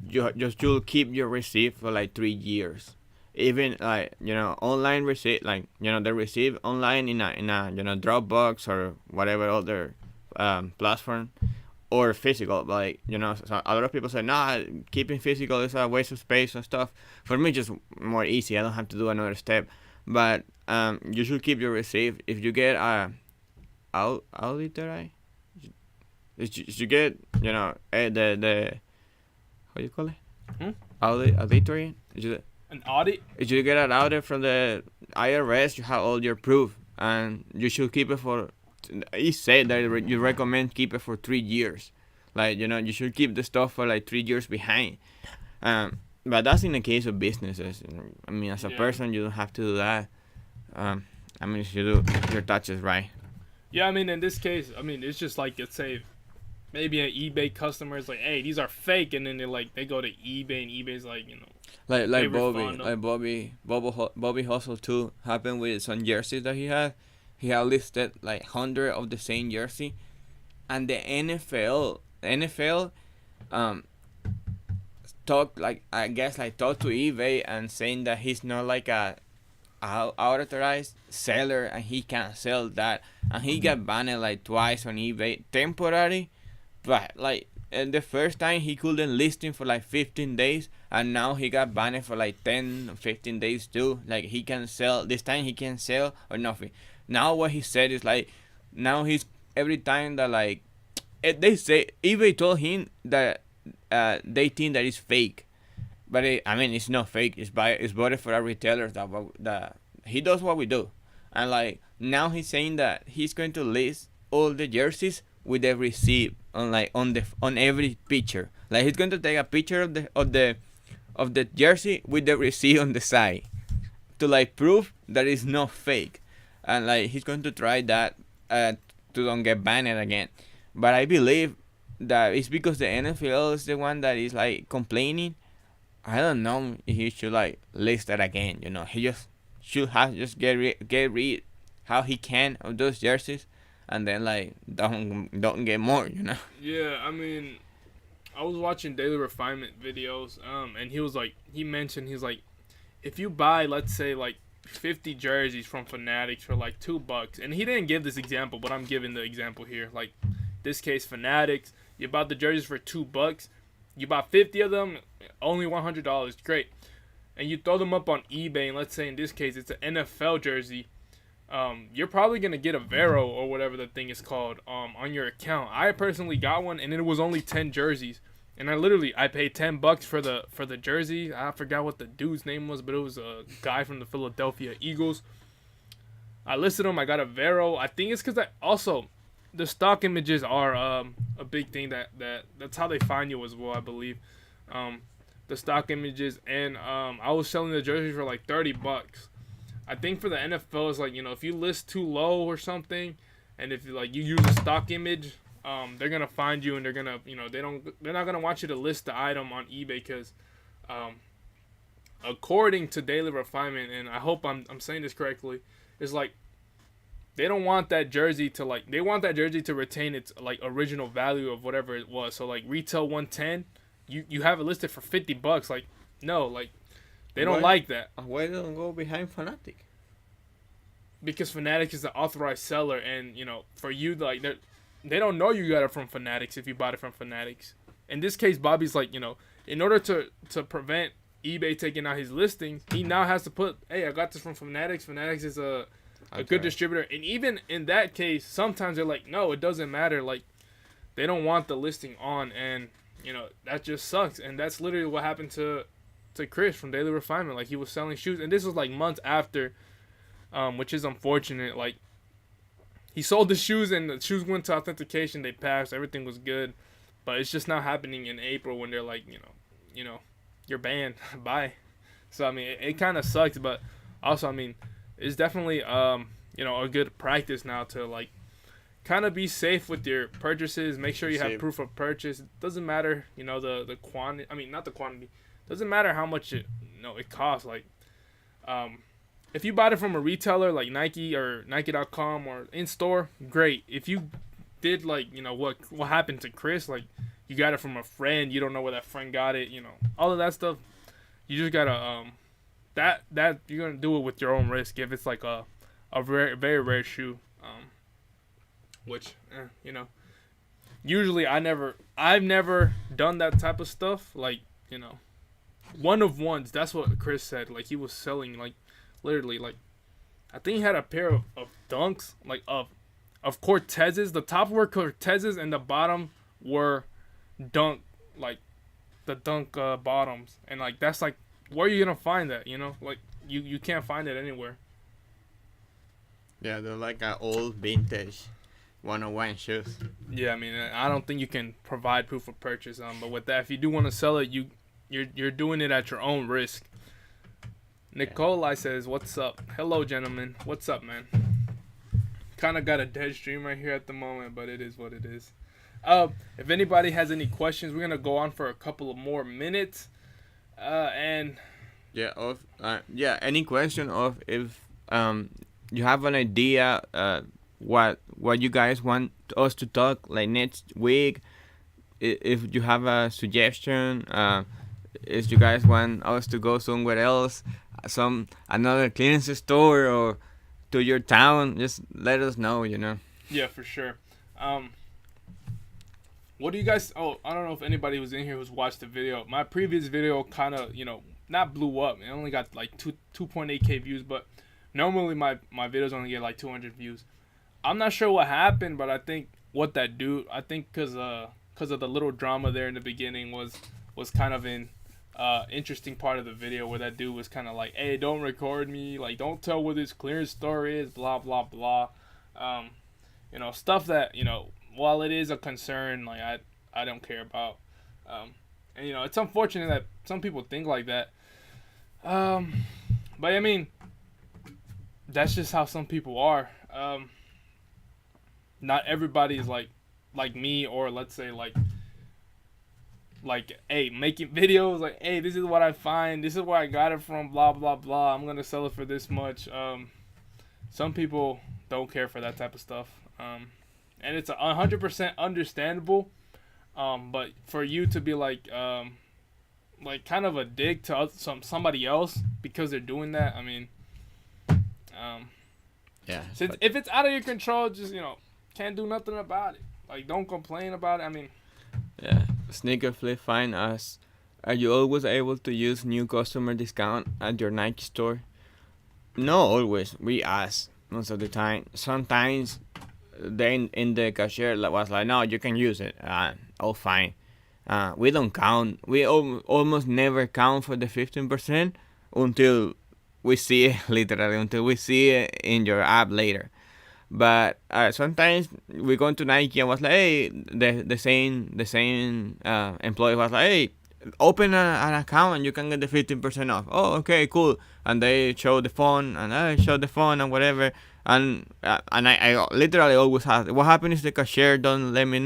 you'll keep your receipt for like 3 years. Even like, you know, online receipt, like, you know, the receipt online in a you know, Dropbox or whatever other platform, or physical. Like, you know, so a lot of people say, nah, keeping physical is a waste of space and stuff. For me, just more easy. I don't have to do another step. But you should keep your receipt. If you get a auditor, you get, you know, the how do you call it? Auditory? An audit? If you get an audit from the IRS, you have all your proof, and you should keep it for. He said that you recommend keep it for 3 years. Like, you know, you should keep the stuff for like 3 years behind. But that's in the case of businesses. I mean, as a person, you don't have to do that. I mean, if you do your taxes right. Yeah, I mean, in this case, I mean, it's just like, let's say, maybe an eBay customer is like, hey, these are fake, and then they go to eBay, and eBay's like, you know, Bobby Hustle too happened with some jerseys that he had. He had listed like 100 of the same jersey, and the NFL talked to eBay and saying that he's not like a authorized seller and he can't sell that, and he got banned like twice on eBay temporary, but like the first time he couldn't list him for like 15 days, and now he got banned for like 10 15 days too. Like, he can sell this time, he can sell or nothing. Now what he said is like, now he's every time that like they say, eBay told him that they think that it's fake, but it's not fake. It's better for our retailers that he does what we do, and like now he's saying that he's going to list all the jerseys with the receipt on every picture. Like, he's going to take a picture of the jersey with the receipt on the side to like prove that it's not fake, and like he's going to try that to don't get banned again. But I believe that it's because the NFL is the one that is like complaining. I don't know if he should like list that again. You know, he should get rid how he can of those jerseys, and then like don't get more. You know. Yeah, I mean, I was watching Daily Refinement videos, and he mentioned he's like, if you buy, let's say, like 50 jerseys from Fanatics for like $2, and he didn't give this example, but I'm giving the example here. Like, this case, Fanatics, you bought the jerseys for $2, you bought 50 of them, only $100, great, and you throw them up on eBay, and let's say in this case it's an NFL jersey. You're probably gonna get a Vero or whatever the thing is called on your account. I personally got one, and it was only 10 jerseys. And I paid $10 for the jersey. I forgot what the dude's name was, but it was a guy from the Philadelphia Eagles. I listed him. I got a Vero. I think it's because the stock images are a big thing that's how they find you as well, I believe. The stock images, and I was selling the jersey for like $30. I think for the NFL, it's like, you know, if you list too low or something, and if you use a stock image, they're gonna find you, and they're gonna, you know, they're not gonna want you to list the item on eBay because, according to Daily Refinement, and I hope I'm saying this correctly, it's like they don't want that jersey to they want that jersey to retain its like original value of whatever it was. So like retail 110, you have it listed for $50. Like, no, like They don't like that. Why don't go behind Fanatic? Because Fanatics is the authorized seller, and for you, like they don't know you got it from Fanatics if you bought it from Fanatics. In this case, Bobby's like, in order to prevent eBay taking out his listings, he now has to put, hey, I got this from Fanatics. Fanatics is a good distributor. And even in that case, sometimes they're like, no, it doesn't matter. Like, they don't want the listing on, and that just sucks. And that's literally what happened to Chris from Daily Refinement. Like, he was selling shoes, and this was like months after, which is unfortunate. Like, he sold the shoes, and the shoes went to authentication. They passed. Everything was good. But it's just now happening in April when they're like, you're banned. Bye. So, I mean, it kind of sucks. But also, I mean, it's definitely, a good practice now to, like, kind of be safe with your purchases. Make sure you have proof of purchase. It doesn't matter, the quantity. I mean, not the quantity. Doesn't matter how much it costs. Like, if you bought it from a retailer like Nike or Nike.com or in store, great. If you did, like, what happened to Chris, like, you got it from a friend, you don't know where that friend got it, all of that stuff, you just gotta that you're gonna do it with your own risk. If it's like a very, very rare shoe, which usually I've never done that type of stuff. Like, one of ones. That's what Chris said. Like, he was selling, like, literally, like, I think he had a pair of Dunks, like, of Cortezes. The top were Cortezes and the bottom were Dunk, like the Dunk bottoms. And, like, that's, like, where are you gonna find that? Like, you can't find it anywhere. Yeah, they're like an old vintage 101 shoes. Yeah, I mean, I don't think you can provide proof of purchase. But with that, if you do want to sell it, you're doing it at your own risk. Nikolai says, "What's up? Hello, gentlemen. What's up, man?" Kind of got a dead stream right here at the moment, but it is what it is. If anybody has any questions, we're gonna go on for a couple of more minutes. And any question of if you have an idea what you guys want us to talk like next week, if you have a suggestion, if you guys want us to go somewhere else, another clearance store or to your town, just let us know. Yeah, for sure. What do you guys? Oh, I don't know if anybody was in here who's watched the video. My previous video kind of, not blew up. It only got like 2.8K views, but normally my videos only get like 200 views. I'm not sure what happened, but I think because of the little drama there in the beginning was kind of an interesting part of the video where that dude was kind of like, hey, don't record me, like, don't tell what this clearance store is, blah blah blah. Stuff that, while it is a concern, like, I don't care about. And it's unfortunate that some people think like that. But I mean, that's just how some people are. Not everybody is like me, or let's say like, hey, making videos like, hey, this is what I find, this is where I got it from, blah blah blah, I'm gonna sell it for this much. Some people don't care for that type of stuff, and it's 100% understandable. But for you to be like kind of a dick to somebody else because they're doing that, I mean, since if it's out of your control, just can't do nothing about it. Like, don't complain about it. I mean, Sneaker Flip find us. Are you always able to use new customer discount at your Nike store? No, always. We ask most of the time. Sometimes they in the cashier was like, no, you can use it. Oh, fine. We don't count. We almost never count for the 15% until we see it, literally, until we see it in your app later. But sometimes we go to Nike and was like, hey, the same employee was like, hey, open an account and you can get the 15% off. Oh, okay, cool. And they show the phone, and I show the phone and whatever. And I literally always ask, what happens if the cashier don't let me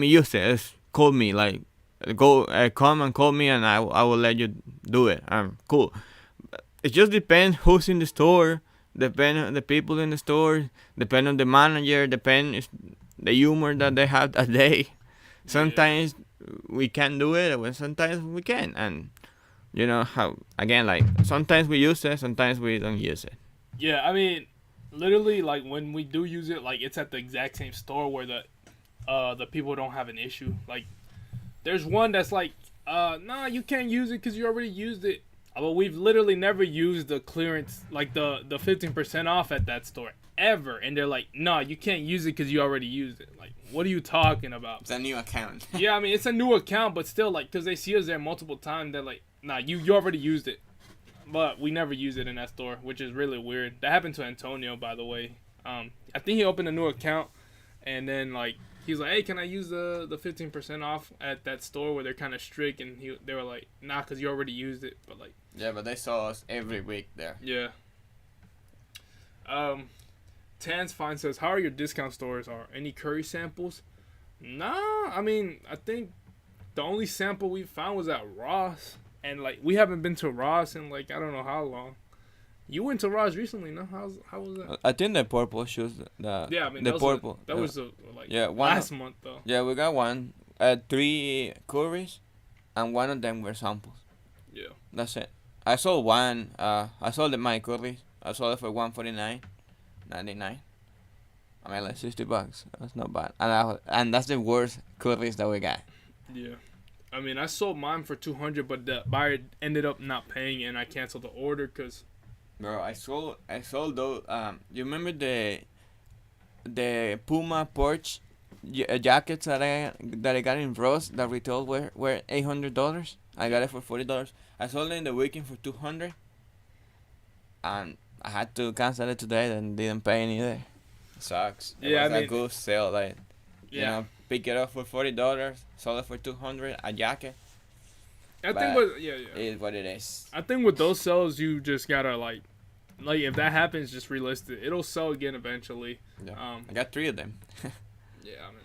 use it? Just call me, like, come and call me, and I will let you do it. Cool. It just depends who's in the store. Depend on the people in the store, depend on the manager, depend the humor that they have that day. Sometimes we can do it, and sometimes we can. And you know how again like sometimes we use it, sometimes we don't use it. Yeah, I mean, literally, like when we do use it, like it's at the exact same store where the people don't have an issue. Like, there's one that's like, nah, you can't use it because you already used it. But we've literally never used the clearance, like the 15% off at that store ever. And they're like, nah, you can't use it because you already used it. Like, what are you talking about? It's a new account. Yeah, I mean, it's a new account, but still, like, because they see us there multiple times, they're like, nah, you already used it. But we never use it in that store, which is really weird. That happened to Antonio, by the way. I think he opened a new account, and then, like, he's like, hey, can I use the 15% off at that store where they're kind of strict? And they were like, nah, because you already used it. But, like, Yeah, but they saw us every week there. yeah. Tans Fine says, how are your discount stores? Are any curry samples? Nah, I mean, I think the only sample we found was at Ross. And, like, we haven't been to Ross in, like, I don't know how long. You went to Ross recently, no? How was that? I think the purple shoes. Yeah, I mean, the purple. That was like yeah, last month, though. Yeah, we got one. 3 curries, and one of them were samples. Yeah. That's it. I sold one. I sold my curries. I sold it for $149.99. I mean, like $60. That's not bad. And that's the worst curries that we got. Yeah. I mean, I sold mine for $200, but the buyer ended up not paying, and I canceled the order because. Bro, I sold those. You remember the Puma Porch jackets that I got in Ross that retail were $800? I got it for $40. I sold it in the weekend for $200, and I had to cancel it today and didn't pay any either. Sucks. It was a good sale, like you know, pick it up for $40, sold it for $200, a jacket. I think it is what it is. I think with those sales, you just gotta like if that happens, just relist it. It'll sell again eventually. Yeah. I got 3 of them. Yeah, I mean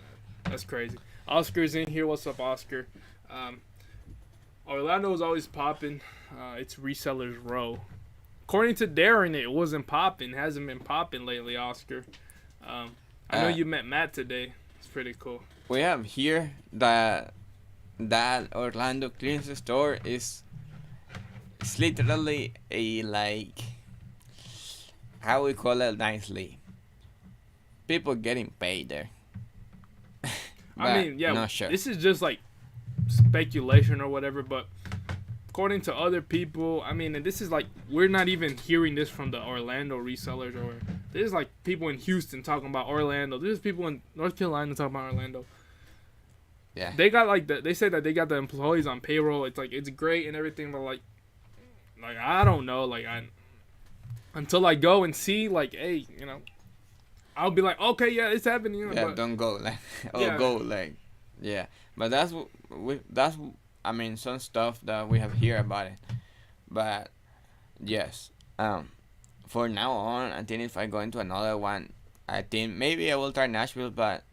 that's crazy. Oscar's in here. What's up, Oscar? Orlando's always popping. It's resellers row. According to Darren, it wasn't popping. Hasn't been popping lately, Oscar. I know you met Matt today. It's pretty cool. We have here that Orlando clearance store is it's literally a like how we call it nicely. People getting paid there. I mean, yeah, not sure. This is just like speculation or whatever, but according to other people, I mean, and this is like we're not even hearing this from the Orlando resellers, or there's like people in Houston talking about Orlando. There's people in North Carolina talking about Orlando. Yeah. They got like they said that they got the employees on payroll. It's like it's great and everything, but like I don't know, until I go and see, like, hey, you know, I'll be like, okay, yeah, it's happening. You know, yeah, but, don't go like go like yeah. But that's I mean some stuff that we have here about it. But yes, for now on, I think if I go into another one, I think maybe I will try Nashville, but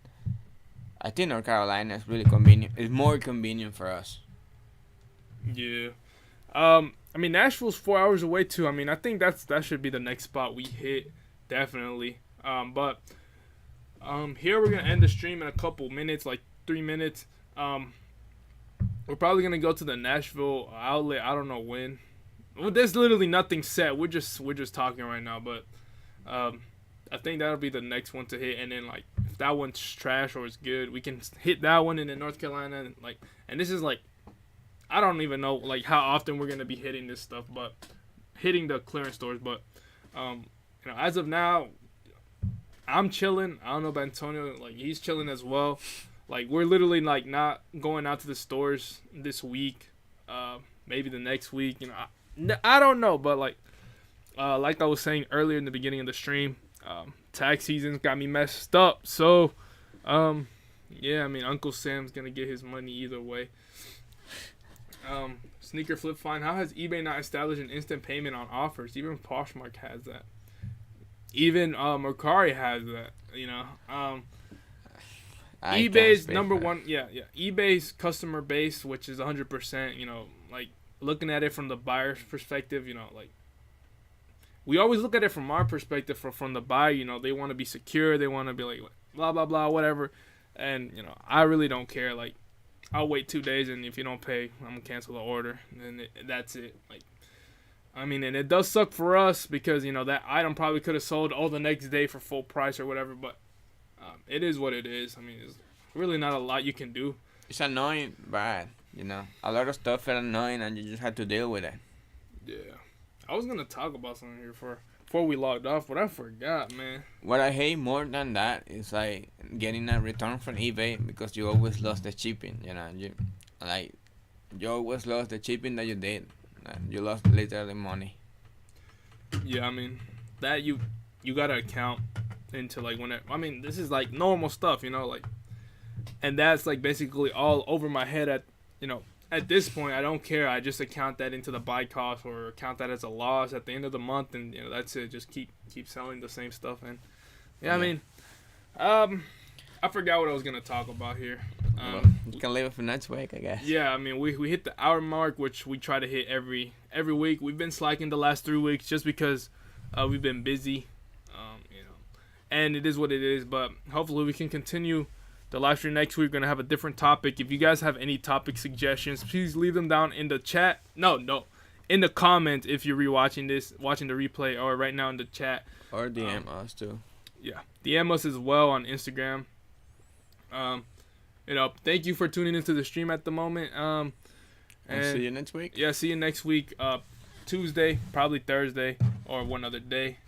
I think North Carolina is really convenient. It's more convenient for us. Yeah. I mean, Nashville's 4 hours away too. I mean, I think that should be the next spot we hit, definitely. But here we're gonna end the stream in a couple minutes, like 3 minutes. We're probably gonna go to the Nashville outlet. I don't know when. Well, there's literally nothing set. We're just talking right now, but I think that'll be the next one to hit. And then like if that one's trash or it's good, we can hit that one. And then North Carolina, and this is like I don't even know like how often we're gonna be hitting this stuff, but hitting the clearance stores. But you know, as of now, I'm chilling. I don't know about Antonio, like he's chilling as well. Like we're literally like not going out to the stores this week. Maybe the next week. You know, I don't know, but like I was saying earlier in the beginning of the stream, tax season's got me messed up. So, yeah, I mean Uncle Sam's gonna get his money either way. Sneaker Flip Fine. How has eBay not established an instant payment on offers? Even Poshmark has that. Even Mercari has that. You know. eBay's number one. Yeah. eBay's customer base, which is 100%. You know, like looking at it from the buyer's perspective. You know, like we always look at it from our perspective. From the buyer, you know, they want to be secure. They want to be like blah blah blah whatever. And you know, I really don't care. Like I'll wait 2 days, and if you don't pay, I'm gonna cancel the order, and that's it. Like, I mean, and it does suck for us because that item probably could have sold the next day for full price or whatever. But it is what it is. I mean, it's really not a lot you can do. It's annoying, but a lot of stuff is annoying, and you just have to deal with it. Yeah, I was gonna talk about something here before we logged off, but I forgot, man. What I hate more than that is like getting a return from eBay because you always lost the shipping. You always lost the shipping that you did. You lost literally money. Yeah, I mean that you gotta account into like this is like normal stuff, like, and that's like basically all over my head at this point. I don't care. I just account that into the buy cost or account that as a loss at the end of the month, and that's it. Just keep selling the same stuff, and I mean, I forgot what I was gonna talk about here. Well, you can leave it for next week, I guess. Yeah, I mean, we hit the hour mark, which we try to hit every week. We've been slacking the last 3 weeks just because we've been busy, and it is what it is. But hopefully we can continue the live stream next week. We're gonna have a different topic. If you guys have any topic suggestions, please leave them down in the chat. No, in the comments if you're watching the replay, or right now in the chat. Or DM us too. Yeah, DM us as well on Instagram. Thank you for tuning into the stream at the moment. And see you next week. Yeah, see you next week. Tuesday, probably Thursday, or one other day.